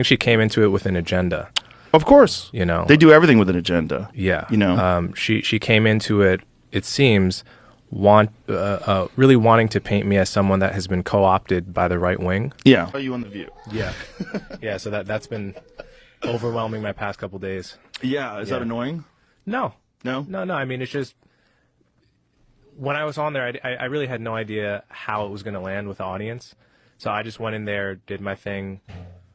She came into it with an agenda. Of course. You know, they do everything with an agenda. Yeah. You know, she came into it, it seems, really wanting to paint me as someone that has been co-opted by the right wing. Yeah. Are you on The View? Yeah. Yeah. So that's been overwhelming my past couple days. Yeah. Is that annoying? No. No. I mean, it's just when I was on there, I really had no idea how it was going to land with the audience. So I just went in there, did my thing.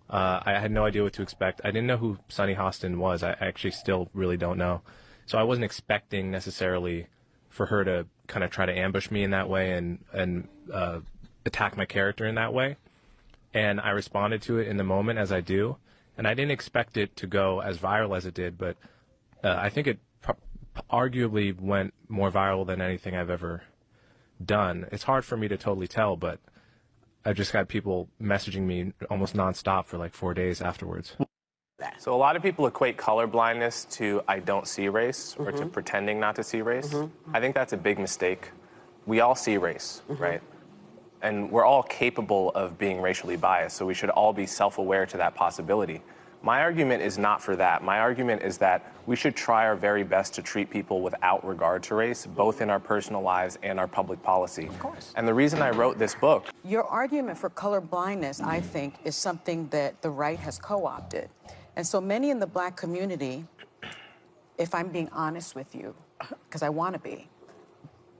I had no idea what to expect. I didn't know who Sunny Hostin was. I actually still really don't know. So I wasn't expecting necessarily for her to kind of try to ambush me in that way and attack my character in that way. And I responded to it in the moment, as I do. And I didn't expect it to go as viral as it did, but I think it arguably went more viral than anything I've ever done. It's hard for me to totally tell, but I've just got people messaging me almost nonstop for like 4 days afterwards. So a lot of people equate color blindness to I don't see race or to pretending not to see race. I think that's a big mistake. We all see race, right? And we're all capable of being racially biased, so we should all be self-aware to that possibility. My argument is not for that. My argument is that we should try our very best to treat people without regard to race, both in our personal lives and our public policy. Of course. And the reason I wrote this book... Your argument for color blindness, I think, is something that the right has co-opted. And so many in the black community, if I'm being honest with you, because I want to be,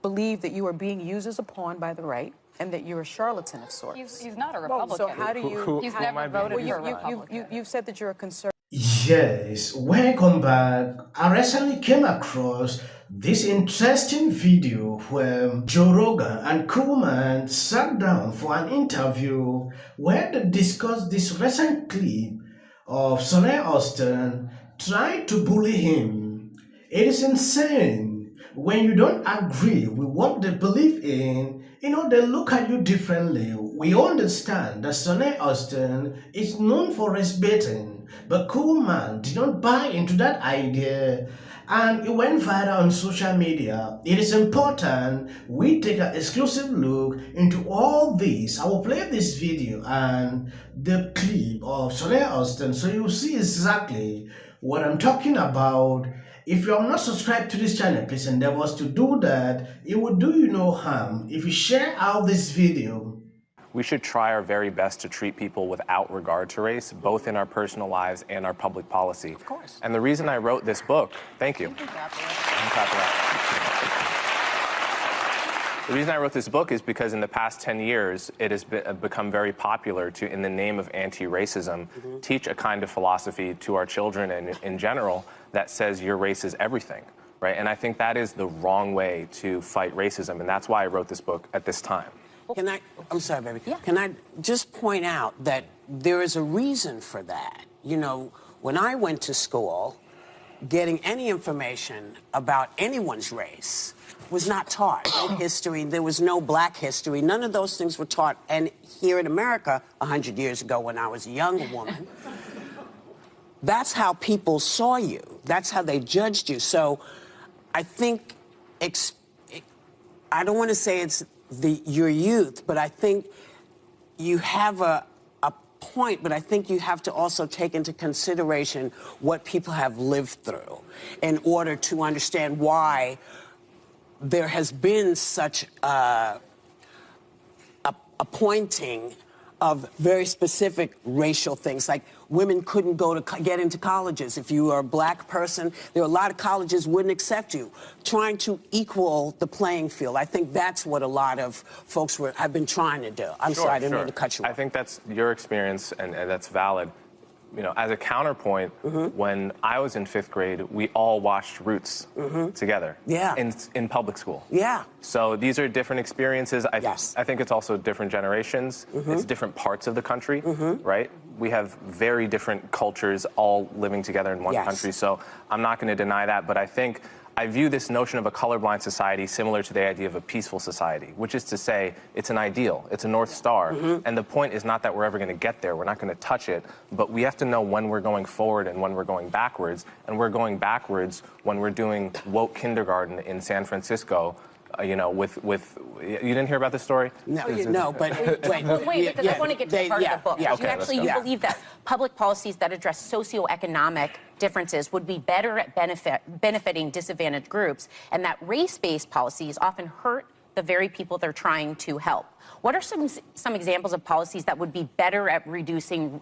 believe that you are being used as a pawn by the right and that you're a charlatan of sorts. He's not a Republican. So how do you... He's never voted for a Republican. You've said that you're a conservative. Yes, welcome back. I recently came across this interesting video where Joe Rogan and Koolman sat down for an interview where they discussed this recent clip of Sonny Austin trying to bully him. It is insane. When you don't agree with what they believe in, they look at you differently. We understand that Sonny Austin is known for race baiting, but Koolman did not buy into that idea and it went viral on social media. It is important we take an exclusive look into all this. I will play this video and the clip of Sonny Austin so you see exactly what I'm talking about. If you are not subscribed to this channel, please endeavor to do that. It will do you no harm if you share out this video. We should try our very best to treat people without regard to race, both in our personal lives and our public policy. Of course. And the reason I wrote this book, thank you. The reason I wrote this book is because in the past 10 years, it has become very popular to, in the name of anti-racism, teach a kind of philosophy to our children and in general that says your race is everything, right? And I think that is the wrong way to fight racism, and that's why I wrote this book at this time. I'm sorry, baby. Yeah. Can I just point out that there is a reason for that? When I went to school, getting any information about anyone's race was not taught. No history, there was no black history. None of those things were taught. And here in America, 100 years ago when I was a younger woman, that's how people saw you. That's how they judged you. So I think, I don't want to say it's your youth, but I think you have a point, but I think you have to also take into consideration what people have lived through in order to understand why there has been such a pointing of very specific racial things, like women couldn't get into colleges. If you were a black person, there were a lot of colleges wouldn't accept you, trying to equal the playing field. I think that's what a lot of folks have been trying to do. I'm sorry, I didn't mean to cut you off. I think that's your experience, and that's valid. As a counterpoint, when I was in 5th grade, we all watched Roots together in public school. Yeah. So these are different experiences. I think it's also different generations. It's different parts of the country, right? We have very different cultures all living together in one country. So I'm not going to deny that, but I view this notion of a colorblind society similar to the idea of a peaceful society, which is to say it's an ideal, it's a North Star. And the point is not that we're ever going to get there, we're not going to touch it, but we have to know when we're going forward and when we're going backwards. And we're going backwards when we're doing woke kindergarten in San Francisco you didn't hear about this story? No, but wait, because I want to get to part of the book. Okay, you believe that public policies that address socioeconomic differences would be better at benefiting disadvantaged groups, and that race-based policies often hurt the very people they're trying to help. What are some examples of policies that would be better at reducing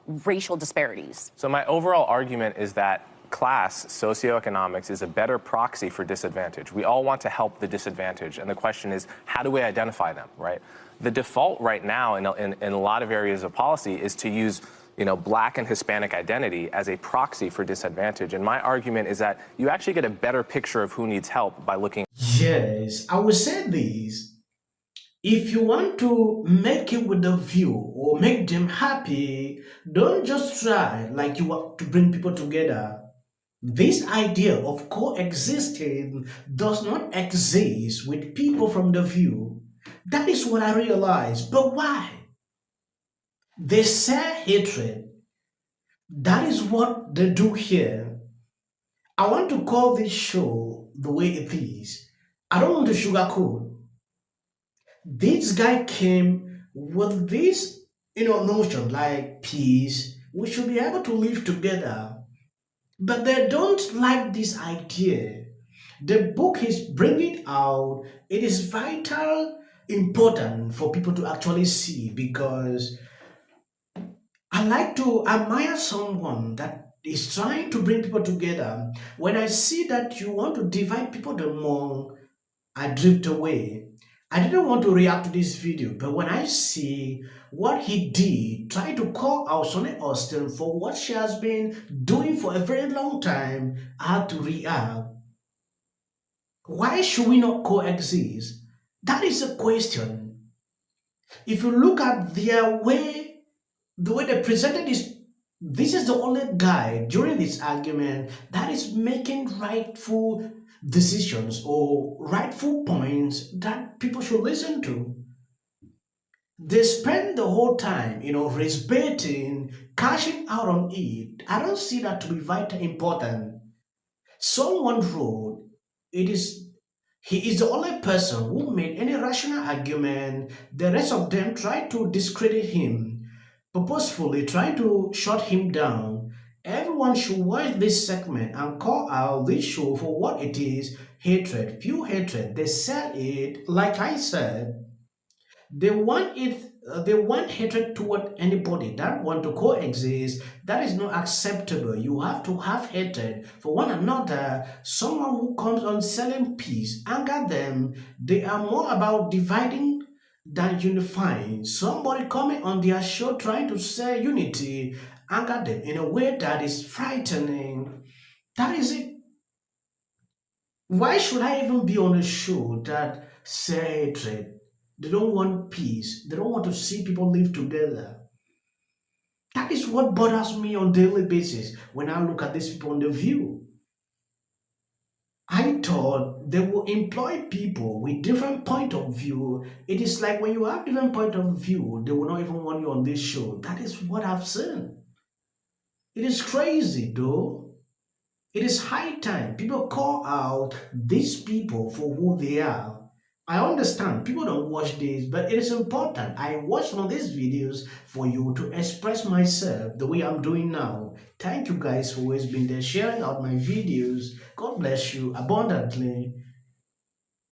racial disparities? So my overall argument is that class, socioeconomics, is a better proxy for disadvantage. We all want to help the disadvantaged, and the question is, how do we identify them, right? The default right now in a lot of areas of policy is to use Black and Hispanic identity as a proxy for disadvantage. And my argument is that you actually get a better picture of who needs help by looking. Yes, I will say this. If you want to make it with the view or make them happy, don't just try like you want to bring people together. This idea of coexisting does not exist with people from the view. That is what I realized. But why? They share hatred. That is what they do here. I want to call this show the way it is. I don't want to sugarcoat. This guy came with this, notion like peace. We should be able to live together. But they don't like this idea. The book is bringing out, it is vital, important for people to actually see, because I like to admire someone that is trying to bring people together. When I see that you want to divide people the more, I drift away. I didn't want to react to this video, but when I see what he did, try to call out Sonny Austin for what she has been doing for a very long time, I had to react. Why should we not coexist? That is a question. If you look at their way, the way they presented this is the only guy during this argument that is making rightful decisions or rightful points that people should listen to. They spend the whole time, race baiting, cashing out on it. I don't see that to be vitally important. Someone wrote, he is the only person who made any rational argument. The rest of them tried to discredit him, purposefully trying to shut him down. Everyone should watch this segment and call out this show for what it is: hatred, pure hatred. They sell it, like I said. They want hatred toward anybody that want to coexist. That is not acceptable. You have to have hatred for one another. Someone who comes on selling peace, anger them. They are more about dividing than unifying. Somebody coming on their show trying to sell unity, anger them in a way that is frightening. That is it. Why should I even be on a show that say hatred? They don't want peace. They don't want to see people live together. That is what bothers me on a daily basis when I look at these people on The View. I thought they will employ people with different point of view. It is like when you have different point of view, they will not even want you on this show. That is what I've seen. It is crazy though. It is high time people call out these people for who they are. I understand people don't watch this, but it is important. I watch one of these videos for you to express myself the way I'm doing now. Thank you guys for always being there, sharing out my videos. God bless you abundantly.